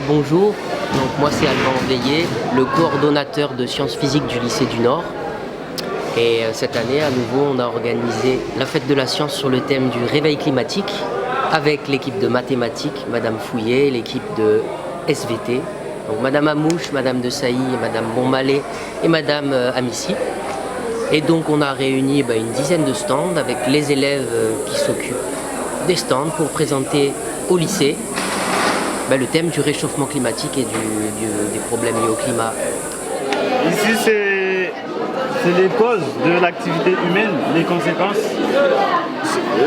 Bonjour, donc moi c'est Alban Veillé, le coordonnateur de sciences physiques du lycée du Nord. Et cette année, à nouveau, on a organisé la fête de la science sur le thème du réveil climatique avec l'équipe de mathématiques, Madame Fouillet, l'équipe de SVT, donc Madame Amouche, Madame de Sailly, Madame Bonmalé et Madame Amici. Et donc on a réuni une dizaine de stands avec les élèves qui s'occupent des stands pour présenter au lycée le thème du réchauffement climatique et des problèmes liés au climat. Ici, c'est les causes de l'activité humaine, les conséquences,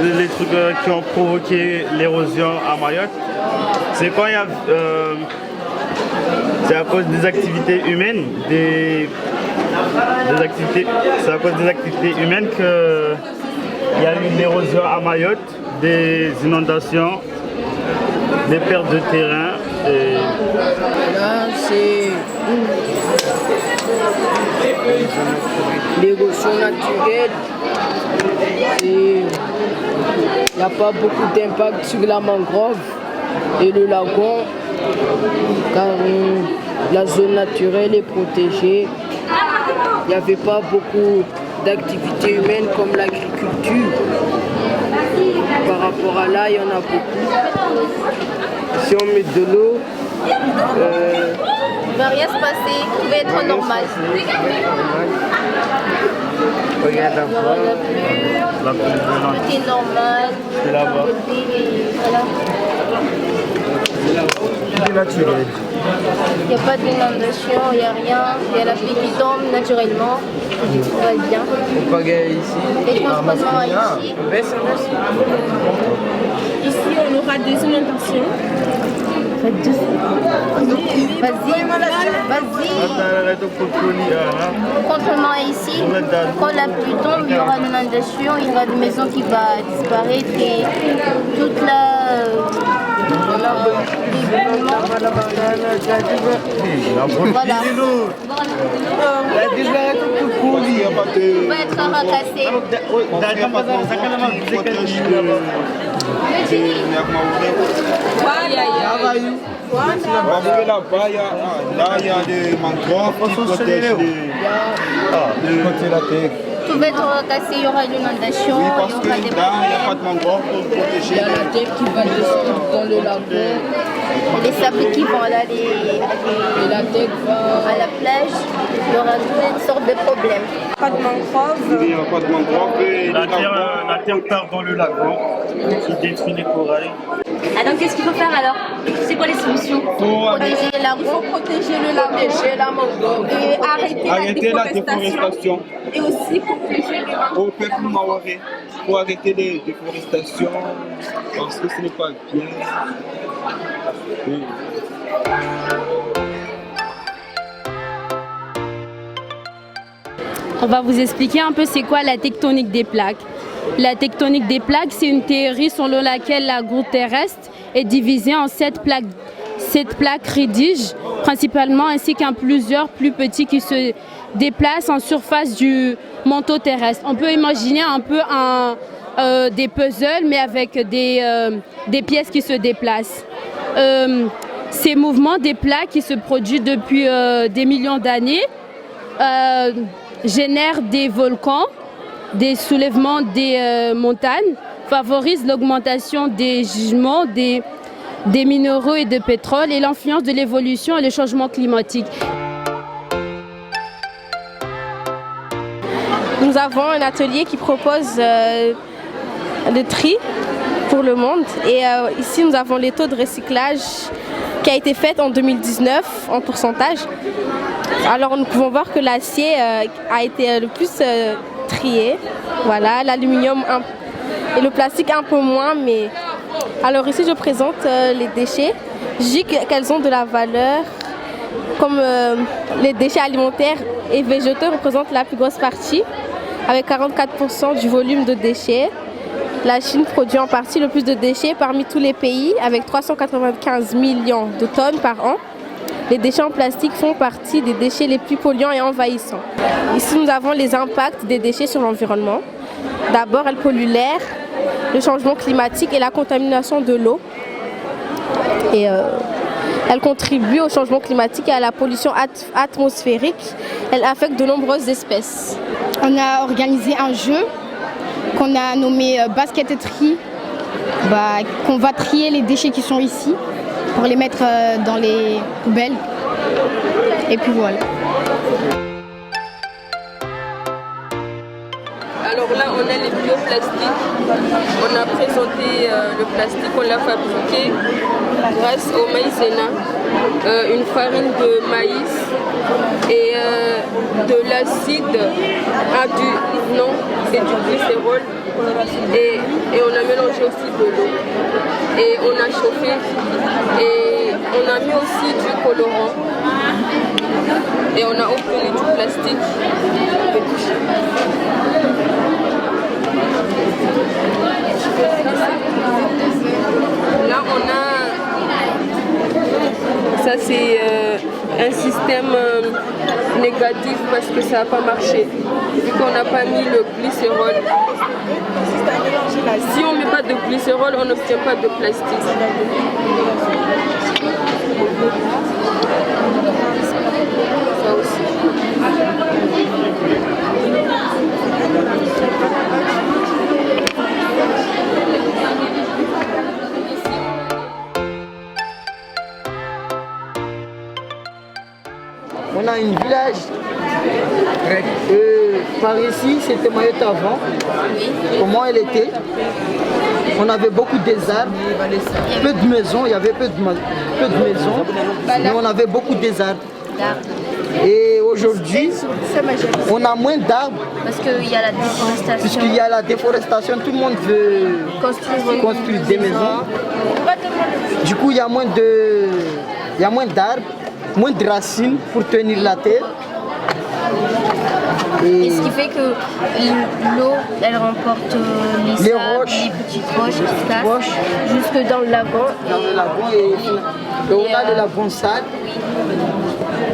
les trucs qui ont provoqué l'érosion à Mayotte. C'est quand il y a... c'est à cause des activités humaines, c'est à cause des activités humaines qu'il y a eu l'érosion à Mayotte, des inondations, des pertes de terrain. Là, c'est l'érosion naturelle. Il n'y a pas beaucoup d'impact sur la mangrove et le lagon, car la zone naturelle est protégée. Il n'y avait pas beaucoup d'activités humaines comme l'agriculture. Par rapport à là, il y en a beaucoup. Si on met de l'eau, il ne va rien se passer, tout va être normal. Regarde un peu. La pluie Tout est normal. C'est là-bas. Voilà. C'est naturel. Il n'y a pas d'inondation, il n'y a rien. Il y a la pluie qui tombe naturellement. Tout va bien. Les transports ici. Ici, on aura des inondations. Vas-y. Contrairement à ici, quand la pluie tombe, il y aura une inondation, il y aura des maisons qui vont disparaître et toute va être racassé. Là-bas, il y a des mangroves qui protègent la terre. Tout va être cassé, il y aura une inondation. Oui, parce que là, il n'y a pas de mangrove pour protéger. il y a la terre qui va descendre dans le lagon. Les sables qui vont aller Et la terre va... à la plage, il y aura toutes sortes de problèmes. Pas de mangrove. Il n'y a pas de mangrove. Et La terre part dans le lagon qui détruit les corails. Ah donc qu'est-ce qu'il faut faire alors? C'est quoi les solutions? Protéger les lagons. Il faut protéger le lagon, la mangrove et arrêter la déforestation. Et aussi protéger les mangroves. Au peuple maoré, il faut arrêter les déforestations parce que ce n'est pas bien. Oui. On va vous expliquer un peu c'est quoi la tectonique des plaques. La tectonique des plaques, c'est une théorie selon laquelle la croûte terrestre est divisée en 7 plaques rigides, principalement, ainsi qu'en plusieurs plus petits qui se déplacent en surface du manteau terrestre. On peut imaginer un peu des puzzles, mais avec des pièces qui se déplacent. Ces mouvements des plaques qui se produisent depuis des millions d'années génèrent des volcans, des soulèvements des montagnes, favorisent l'augmentation des gisements, des minéraux et de pétrole et l'influence de l'évolution et le changement climatique. Nous avons un atelier qui propose le tri pour le monde. Et ici, nous avons les taux de recyclage qui a été fait en 2019 en pourcentage. Alors, nous pouvons voir que l'acier a été le plus trié. Voilà, l'aluminium et le plastique un peu moins. Mais alors ici, je présente les déchets. Je dis qu'elles ont de la valeur. Comme les déchets alimentaires et végétaux représentent la plus grosse partie, avec 44% du volume de déchets. La Chine produit en partie le plus de déchets parmi tous les pays, avec 395 millions de tonnes par an. Les déchets en plastique font partie des déchets les plus polluants et envahissants. Ici, nous avons les impacts des déchets sur l'environnement. D'abord, elles polluent l'air, le changement climatique et la contamination de l'eau. Et Elle contribue au changement climatique et à la pollution atmosphérique. Elle affecte de nombreuses espèces. On a organisé un jeu qu'on a nommé Basket et Tri, qu'on va trier les déchets qui sont ici pour les mettre dans les poubelles. Et puis voilà. Alors là, on a les bioplastiques. On a présenté le plastique, on l'a fabriqué grâce au maïzena, une farine de maïs et de l'acide non, c'est du glycérol. Et on a mélangé aussi de l'eau. Et on a chauffé. Et on a mis aussi du colorant. Et on a obtenu du plastique. Là, on a... Ça, c'est un système négatif parce que ça n'a pas marché. Vu qu'on n'a pas mis le glycérol. Si on ne met pas de glycérol, on n'obtient pas de plastique. Ça aussi. On a un village. Par ici, c'était Mayotte avant. Comment elle était? On avait beaucoup des arbres, peu de maisons, il y avait peu de maisons, mais on avait beaucoup des arbres. Et aujourd'hui, on a moins d'arbres. Parce qu'il y a la déforestation. Puisqu'il y a la déforestation, tout le monde veut construire des maisons. Du coup, il y a moins d'arbres, moins de racines pour tenir la terre. Et ce qui fait que l'eau, elle remporte les roches, les petites roches qui se passent jusque dans le lagon. Dans le lagon et on a le lagon sale.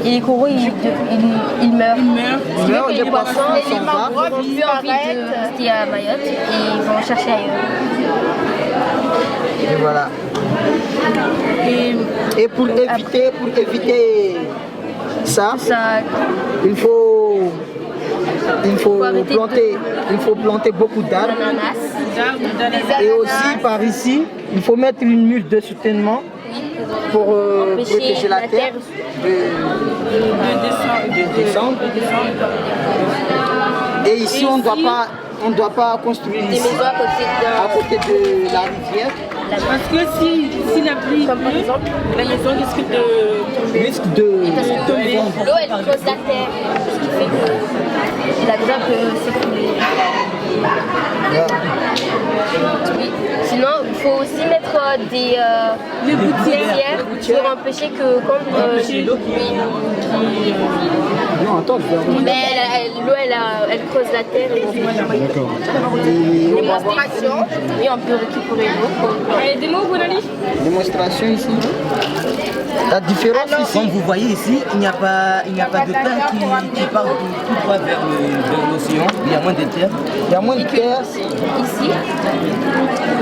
Et les coraux, ils meurent. Ce qui fait que les poissons et les mangroves n'ont plus envie de rester à Mayotte et ils vont chercher ailleurs. Et voilà. Et pour éviter ça, il faut planter beaucoup d'arbres. Et aussi par ici, il faut mettre une mur de soutènement pour protéger la terre de descendre. Et ici, on ne doit pas construire ici, à côté de la rivière. Parce que si la pluie pleut, la maison risque de tomber. L'eau, elle creuse la terre, ce qui fait que la maison peut s'écrouler. Oui. Sinon, il faut aussi mettre des gouttières pour empêcher que quand non, attends, mais l'eau, elle creuse la terre. D'accord. Démonstration. Oui, on peut récupérer l'eau. Des mots, Bonali? Démonstration ici. La différence ici. Comme vous voyez ici, il n'y a pas de terre qui part tout droit vers l'océan. Il y a moins de terre. Il y a moins de terre. Ici,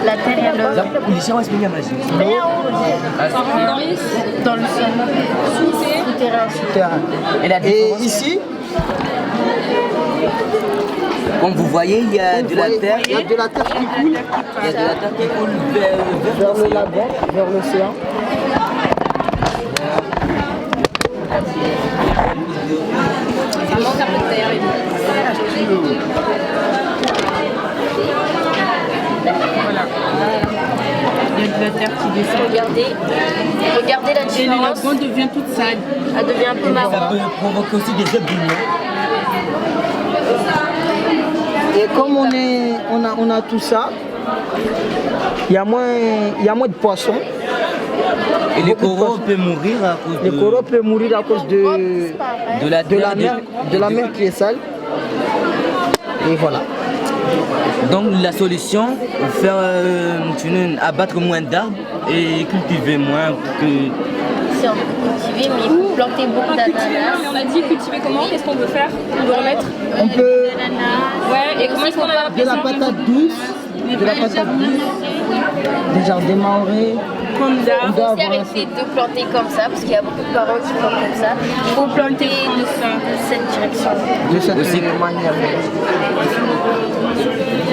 la terre est là. Dans le sol. Souterrain. Et ici, comme vous voyez, il y a de la terre. Il y a de la terre qui coule. Il y a de la terre qui coule vers le lagon, vers l'océan. Ça manque un peu de terre. Voilà. Il y a de la terre qui descend. Regardez la différence. Et le lagon devient toute sale. Elle devient un peu marron. Ça peut provoquer aussi des éboulements. Et comme on a tout ça, il y a moins de poissons. Et les coraux peuvent mourir à cause Les coraux peuvent mourir à cause de la mer qui est sale. Et voilà. Donc la solution, faire abattre moins d'arbres et cultiver moins que... Si on peut cultiver, mais il faut planter beaucoup d'ananas. On a dit cultiver comment? Qu'est-ce qu'on peut faire? On doit remettre On peut ouais, et comment est-ce qu'on a de la patate douce, des jardins maorais, d'arbres. Il faut aussi arrêter de planter comme ça, parce qu'il y a beaucoup de parents qui plantent comme ça. Il faut planter de cette direction. De cette manière.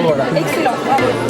Voilà. Excellent. Bravo.